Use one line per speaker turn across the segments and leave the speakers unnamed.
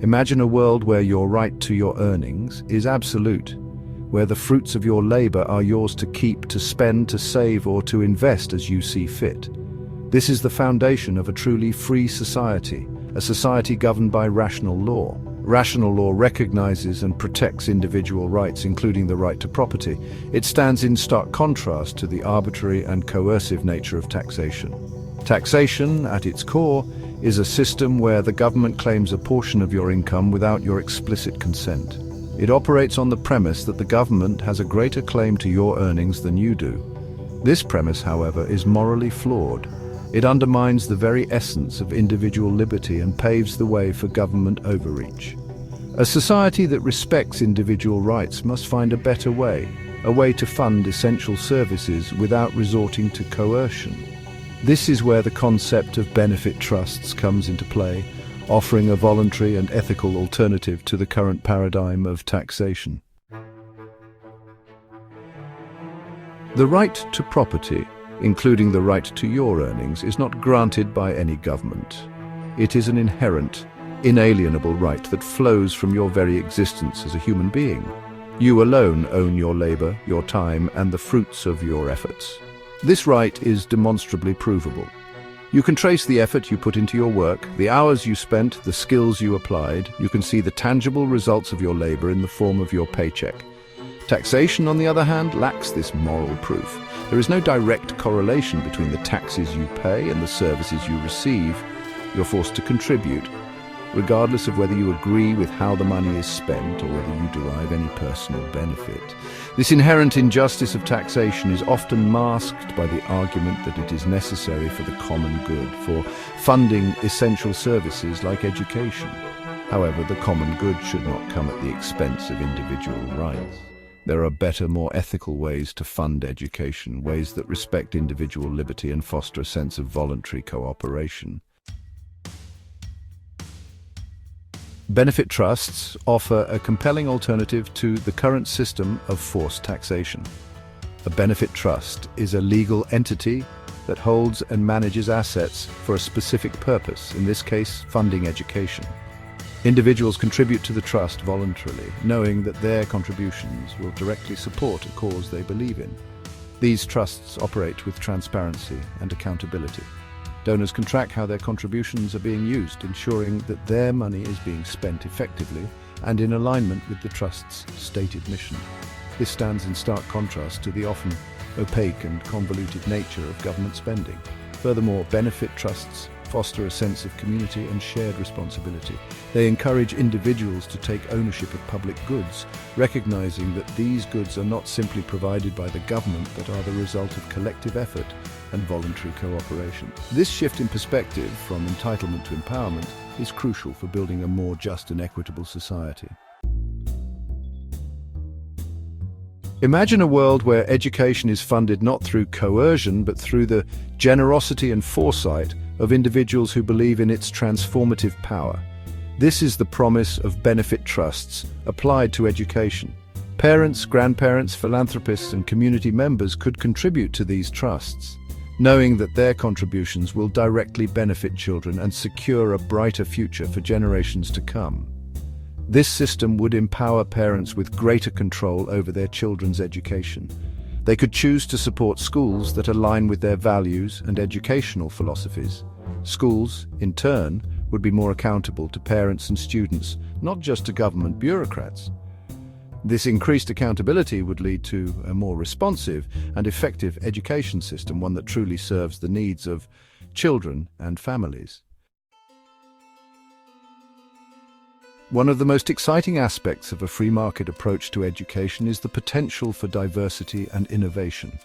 Imagine a world where your right to your earnings is absolute, where the fruits of your labor are yours to keep, to spend, to save, or to invest as you see fit. This is the foundation of a truly free society, a society governed by rational law. Rational law recognizes and protects individual rights, including the right to property. It stands in stark contrast to the arbitrary and coercive nature of taxation. Taxation, at its core, is a system where the government claims a portion of your income without your explicit consent. It operates on the premise that the government has a greater claim to your earnings than you do. This premise, however, is morally flawed. It undermines the very essence of individual liberty and paves the way for government overreach. A society that respects individual rights must find a better way, a way to fund essential services without resorting to coercion. This is where the concept of benefit trusts comes into play, offering a voluntary and ethical alternative to the current paradigm of taxation. The right to property, including the right to your earnings, is not granted by any government. It is an inherent, inalienable right that flows from your very existence as a human being. You alone own your labor, your time, and the fruits of your efforts. This right is demonstrably provable. You can trace the effort you put into your work, the hours you spent, the skills you applied. You can see the tangible results of your labor in the form of your paycheck. Taxation, on the other hand, lacks this moral proof. There is no direct correlation between the taxes you pay and the services you receive. You're forced to contribute, regardless of whether you agree with how the money is spent or whether you derive any personal benefit. This inherent injustice of taxation is often masked by the argument that it is necessary for the common good, for funding essential services like education. However, the common good should not come at the expense of individual rights. There are better, more ethical ways to fund education, ways that respect individual liberty and foster a sense of voluntary cooperation. Benefit trusts offer a compelling alternative to the current system of forced taxation. A benefit trust is a legal entity that holds and manages assets for a specific purpose, in this case, funding education. Individuals contribute to the trust voluntarily, knowing that their contributions will directly support a cause they believe in. These trusts operate with transparency and accountability. Donors can track how their contributions are being used, ensuring that their money is being spent effectively and in alignment with the trust's stated mission. This stands in stark contrast to the often opaque and convoluted nature of government spending. Furthermore, benefit trusts foster a sense of community and shared responsibility. They encourage individuals to take ownership of public goods, recognizing that these goods are not simply provided by the government but are the result of collective effort and voluntary cooperation. This shift in perspective from entitlement to empowerment is crucial for building a more just and equitable society. Imagine a world where education is funded not through coercion but through the generosity and foresight of individuals who believe in its transformative power. This is the promise of benefit trusts applied to education. Parents, grandparents, philanthropists, and community members could contribute to these trusts, knowing that their contributions will directly benefit children and secure a brighter future for generations to come. This system would empower parents with greater control over their children's education. They could choose to support schools that align with their values and educational philosophies. Schools, in turn, would be more accountable to parents and students, not just to government bureaucrats. This increased accountability would lead to a more responsive and effective education system, one that truly serves the needs of children and families. One of the most exciting aspects of a free market approach to education is the potential for diversity and innovation.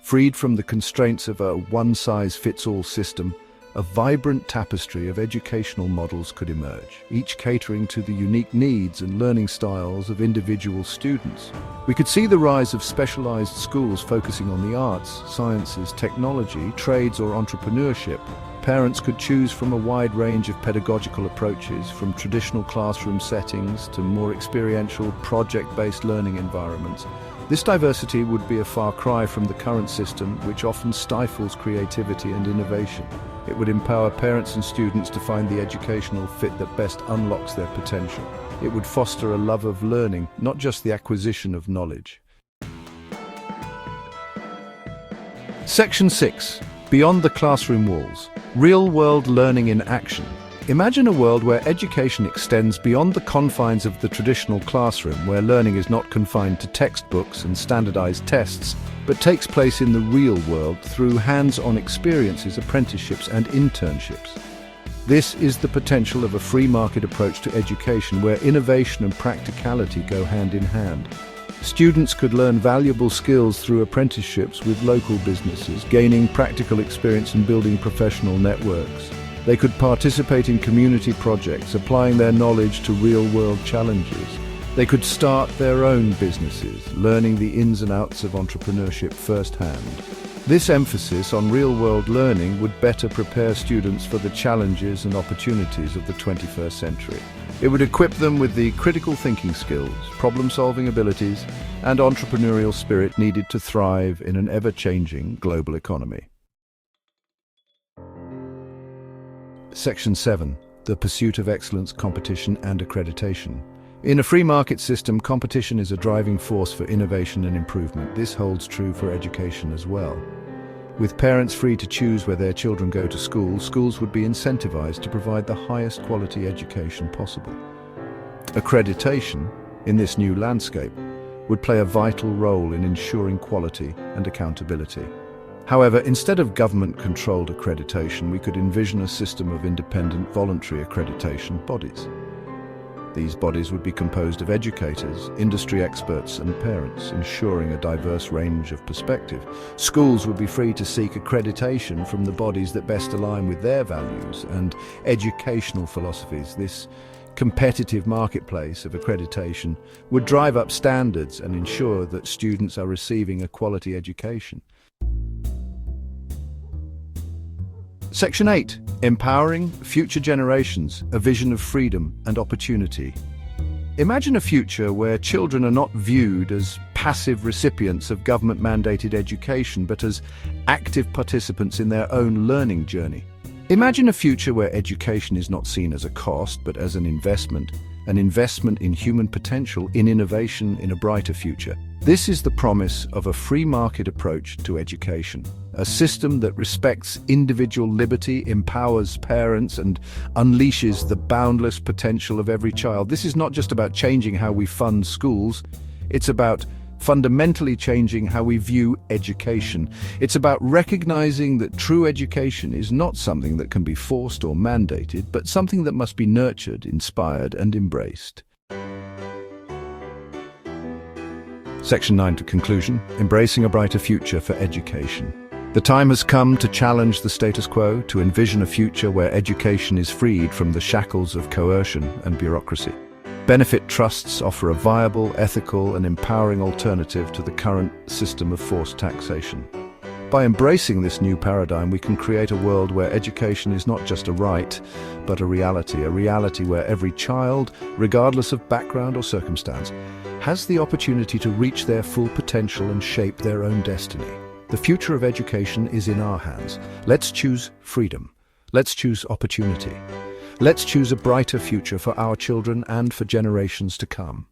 Freed from the constraints of a one-size-fits-all system, a vibrant tapestry of educational models could emerge, each catering to the unique needs and learning styles of individual students. We could see the rise of specialized schools focusing on the arts, sciences, technology, trades, or entrepreneurship. Parents could choose from a wide range of pedagogical approaches, from traditional classroom settings to more experiential, project-based learning environments. This diversity would be a far cry from the current system, which often stifles creativity and innovation. It would empower parents and students to find the educational fit that best unlocks their potential. It would foster a love of learning, not just the acquisition of knowledge. Section 6. Beyond the classroom walls. Real-world learning in action. Imagine a world where education extends beyond the confines of the traditional classroom, where learning is not confined to textbooks and standardized tests, but takes place in the real world through hands-on experiences, apprenticeships, and internships. This is the potential of a free market approach to education, where innovation and practicality go hand in hand. Students could learn valuable skills through apprenticeships with local businesses, gaining practical experience and building professional networks. They could participate in community projects, applying their knowledge to real-world challenges. They could start their own businesses, learning the ins and outs of entrepreneurship firsthand. This emphasis on real-world learning would better prepare students for the challenges and opportunities of the 21st century. It would equip them with the critical thinking skills, problem-solving abilities, and entrepreneurial spirit needed to thrive in an ever-changing global economy. Section 7. The pursuit of excellence, competition, and accreditation. In a free market system, competition is a driving force for innovation and improvement. This holds true for education as well. With parents free to choose where their children go to school, schools would be incentivized to provide the highest quality education possible. Accreditation, in this new landscape, would play a vital role in ensuring quality and accountability. However, instead of government-controlled accreditation, we could envision a system of independent, voluntary accreditation bodies. These bodies would be composed of educators, industry experts, and parents, ensuring a diverse range of perspective. Schools would be free to seek accreditation from the bodies that best align with their values and educational philosophies. This competitive marketplace of accreditation would drive up standards and ensure that students are receiving a quality education. Section 8. Empowering future generations, a vision of freedom and opportunity. Imagine a future where children are not viewed as passive recipients of government-mandated education, but as active participants in their own learning journey. Imagine a future where education is not seen as a cost, but as an investment in human potential, in innovation, in a brighter future. This is the promise of a free market approach to education, a system that respects individual liberty, empowers parents, and unleashes the boundless potential of every child. This is not just about changing how we fund schools, it's about fundamentally changing how we view education. It's about recognizing that true education is not something that can be forced or mandated, but something that must be nurtured, inspired, and embraced. Section 9 to conclusion. Embracing a brighter future for education. The time has come to challenge the status quo, to envision a future where education is freed from the shackles of coercion and bureaucracy. Benefit trusts offer a viable, ethical, and empowering alternative to the current system of forced taxation. By embracing this new paradigm, we can create a world where education is not just a right, but a reality where every child, regardless of background or circumstance, has the opportunity to reach their full potential and shape their own destiny. The future of education is in our hands. Let's choose freedom. Let's choose opportunity. Let's choose a brighter future for our children and for generations to come.